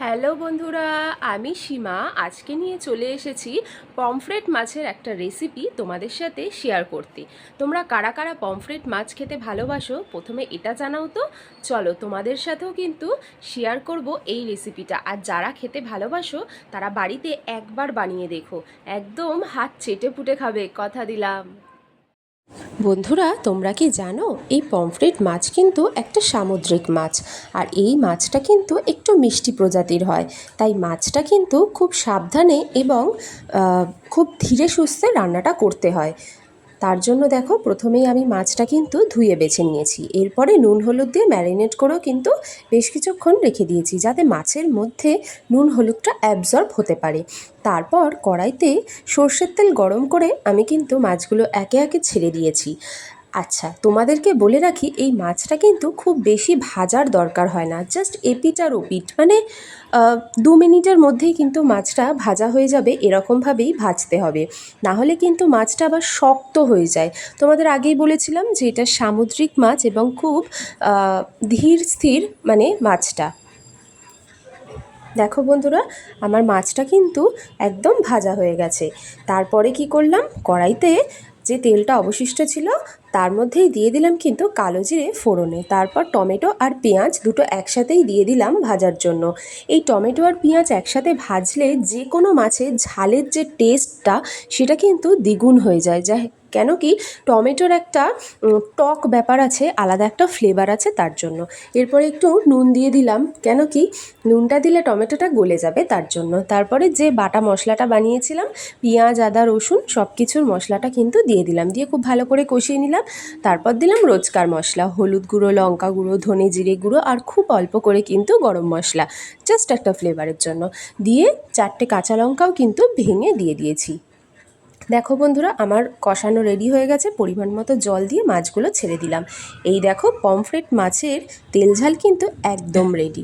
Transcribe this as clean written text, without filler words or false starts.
Hello বন্ধুরা, আমি সীমা আজকে নিয়ে চলে এসেছি পমফ্রেট মাছের একটা রেসিপি তোমাদের সাথে শেয়ার করতে। তোমরা কারা কারা পমফ্রেট মাছ খেতে ভালোবাসো প্রথমে এটা জানাও তো। চলো তোমাদের সাথেও কিন্তু শেয়ার করব এই রেসিপিটা। আর যারা খেতে ভালোবাসো তারা বাড়িতে একবার বানিয়ে দেখো, একদম হাত চেটে পুটে খাবে, কথা দিলাম। বন্ধুরা, তোমরা কি জানো এই পমফ্রেট মাছ কিন্তু একটা সামুদ্রিক মাছ। আর এই মাছটা কিন্তু একটু মিষ্টি প্রজাতির হয়। তাই মাছটা কিন্তু খুব সাবধানে এবং খুব ধীরে সুস্থে রান্নাটা করতে হয়। তার জন্য দেখো প্রথমেই আমি মাছটা কিন্তু ধুয়ে বেছে নিয়েছি, এরপরে নুন হলুদ দিয়ে ম্যারিনেট করেও কিন্তু বেশ কিছুক্ষণ রেখে দিয়েছি যাতে মাছের মধ্যে নুন হলুদটা অ্যাবজর্ব হতে পারে। তারপর কড়াইতে সর্ষের তেল গরম করে আমি কিন্তু মাছগুলো একে একে ছেড়ে দিয়েছি। আচ্ছা, তোমাদেরকে বলে রাখি এই মাছটা কিন্তু খুব বেশি ভাজার দরকার হয় না, জাস্ট এপিট আর ওপিট মানে 2 মিনিটের মধ্যেই কিন্তু মাছটা ভাজা হয়ে যাবে, এরকমভাবেই ভাজতে হবে। না হলে কিন্তু মাছটা আবার শক্ত হয়ে যায়। তোমাদের আগেই বলেছিলাম যে এটা সামুদ্রিক মাছ এবং খুব ধীর স্থির মানে মাছটা। দেখো বন্ধুরা, আমার মাছটা কিন্তু একদম ভাজা হয়ে গেছে। তারপরে কি করলাম, কড়াইতে যে তেলটা অবশিষ্ট ছিল তার মধ্যেই দিয়ে দিলাম কিন্তু কালো জিরে ফোড়নে। তারপর টমেটো আর পেঁয়াজ দুটো একসাথেই দিয়ে দিলাম ভাজার জন্য। এই টমেটো আর পেঁয়াজ একসাথে ভাজলে যে কোনো মাছের ঝালের যে টেস্টটা সেটা কিন্তু দ্বিগুণ হয়ে যায়। কেন কি, টমেটোর একটা টক ব্যাপার আছে, আলাদা একটা ফ্লেভার আছে তার জন্য। এরপরে একটু নুন দিয়ে দিলাম, কেন কি নুনটা দিলে টমেটোটা গলে যাবে তার জন্য। তারপরে যে বাটা মশলাটা বানিয়েছিলাম পেঁয়াজ আদা রসুন সব কিছুর মশলাটা কিন্তু দিয়ে দিলাম, দিয়ে খুব ভালো করে কষিয়ে নিলাম। তারপর দিলাম রোজকার মশলা, হলুদ গুঁড়ো, লঙ্কা গুঁড়ো, ধনে জিরে গুঁড়ো আর খুব অল্প করে কিন্তু গরম মশলা, জাস্ট একটা ফ্লেভারের জন্য। দিয়ে 4টে কাঁচা লঙ্কাও কিন্তু ভেঙে দিয়ে দিয়েছি। দেখো বন্ধুরা, আমার কষানো রেডি হয়ে গেছে। পরিমাণ মতো জল দিয়ে মাছগুলো ছেড়ে দিলাম। এই দেখো পমফ্রেট মাছের তেল ঝাল কিন্তু একদম রেডি।